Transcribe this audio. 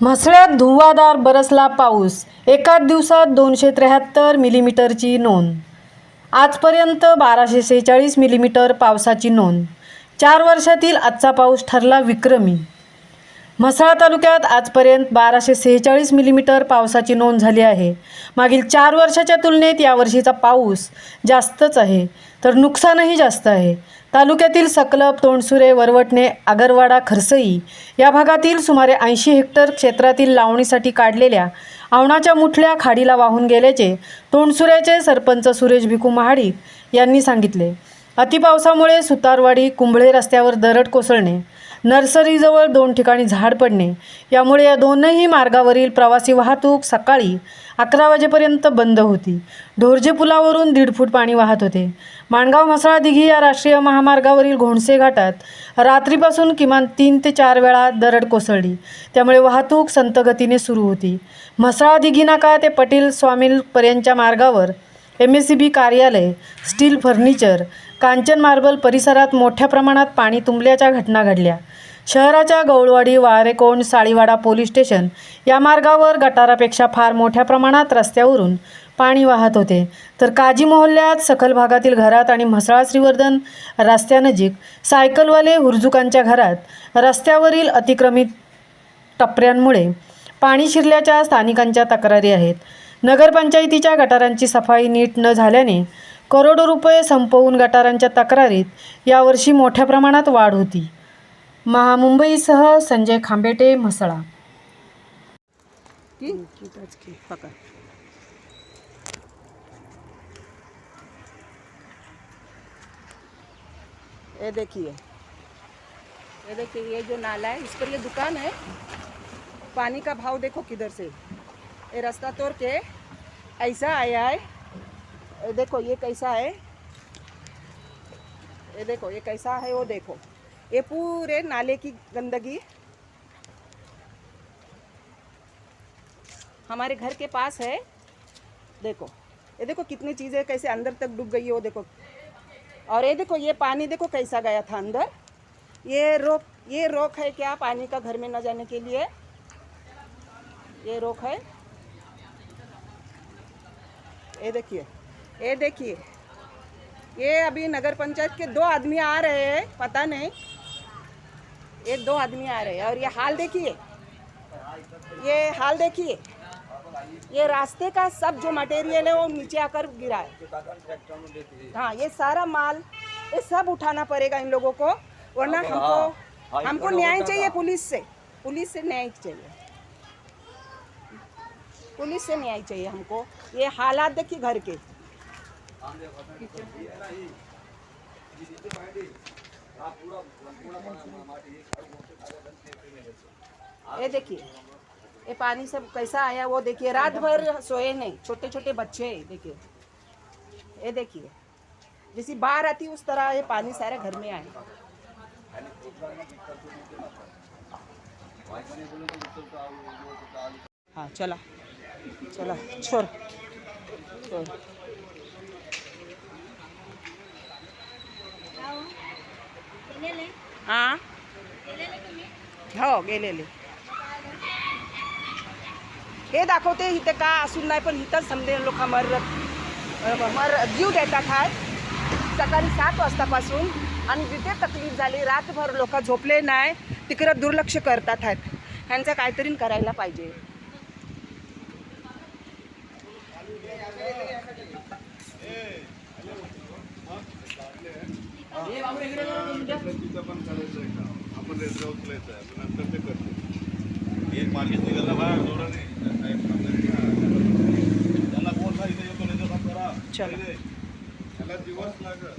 म्हसळ्यात धुव्वाधार बरसला पाऊस. एकाच दिवसात 273 मिलीमीटरची नोंद. आजपर्यंत 1246 मिलीमीटर पावसाची नोंद. 4 वर्षातील आजचा पाऊस ठरला विक्रमी. म्हसळा तालुक्यात आजपर्यंत 1246 मिलीमीटर पावसाची नोंद झाली आहे. मागील 4 वर्षाच्या तुलनेत यावर्षीचा पाऊस जास्तच आहे, तर नुकसानही जास्त आहे. तालुक्यातील सकलप, तोंडसुरे, वरवटणे, आगरवाडा, खरसई या भागातील सुमारे 80 हेक्टर क्षेत्रातील लावणीसाठी काढलेल्या आवणाच्या मुठल्या खाडीला वाहून गेल्याचे तोंडसुऱ्याचे सरपंच सुरेश भिकू महाडिक यांनी सांगितले. अतिपावसामुळे सुतारवाडी कुंभळे रस्त्यावर दरड कोसळणे, नर्सरीजवळ 2 ठिकाणी झाड पडणे यामुळे या दोनही मार्गावरील प्रवासी वाहतूक सकाळी 11 वाजेपर्यंत बंद होती. ढोरजे पुलावरून 1.5 फूट पाणी वाहत होते. माणगाव म्हसळा दिघी या राष्ट्रीय महामार्गावरील घोणसे घाटात रात्रीपासून किमान 3 ते 4 वेळा दरड कोसळली, त्यामुळे वाहतूक संथ गतीने सुरू होती. म्हसळा दिघी नाका ते पटेल स्वामिलपर्यंतच्या मार्गावर MSCB कार्यालय, स्टील फर्निचर, कांचन मार्बल परिसरात मोठ्या प्रमाणात पाणी तुंबल्याच्या घटना घडल्या. शहराच्या गवळवाडी, वारेकोंड, साळीवाडा पोलीस स्टेशन या मार्गावर गटारापेक्षा फार मोठ्या प्रमाणात रस्त्यावरून पाणी वाहत होते, तर काजी मोहल्ल्यात सखल भागातील घरात आणि म्हसळा श्रीवर्धन रस्त्यानजीक सायकलवाले हुरजुकांच्या घरात रस्त्यावरील अतिक्रमित टपऱ्यांमुळे पाणी शिरल्याच्या स्थानिकांच्या तक्रारी आहेत. नगरपंचायतीच्या गटारांची सफाई नीट न झाल्याने करोडो रुपये संपवून गटारांच्या तक्रारीत यावर्षी मोठ्या प्रमाणात वाढ होती. मुंबईसह संजय खांबेटे, म्हसळा. ये देखिए, ये जो नाला है, इस पर ये दुकान है. पानी का भाव देखो किधर से. ये रास्ता तोड़ के ऐसा आया है. ये देखो ये कैसा है, ये देखो ये कैसा है, वो देखो ये पूरे नाले की गंदगी हमारे घर के पास है. देखो ये देखो कितनी चीज़ें कैसे अंदर तक डूब गई है, वो देखो. और ये देखो ये पानी देखो कैसा गया था अंदर. ये रोक है क्या पानी का घर में न जाने के लिए, ये रोक है. ये देखिए ये अभी नगर पंचायत के 2 आदमी आ रहे हैं, पता नहीं ये 2 आदमी आ रहे हैं. और ये हाल देखिए, ये हाल देखिए, ये रास्ते का सब जो मटेरियल है वो नीचे आकर गिरा है. हाँ, ये सारा माल ये सब उठाना पड़ेगा इन लोगों को, वरना हमको न्याय चाहिए. पुलिस से न्याय चाहिए, पुलिस से न्याय चाहिए हमको. ये हालात देखिए घर के. ये देखिए ये पानी सब कैसा आया, वो देखिए. रात भर सोए नहीं, छोटे छोटे बच्चे हैं. देखिए ये देखिए जैसी बाढ़ आती उस तरह ये पानी सारे घर में आए. हाँ चला छोड़. हाँ हो गेलेले. हे दाखवते इथे का असून नाही, पण इथंच समजे लोक जीव देतात आहेत सकाळी 7 वाजतापासून. आणि जिथे तकलीफ झाली रातभर लोक झोपले नाही, तिकडं दुर्लक्ष करतात आहेत. ह्यांचं काहीतरी करायला पाहिजे. एक मार्केट निघाला बाहेर जोराने त्यांना कोण सांगितलं येतो नाही तर करा. त्याला दिवस लागत.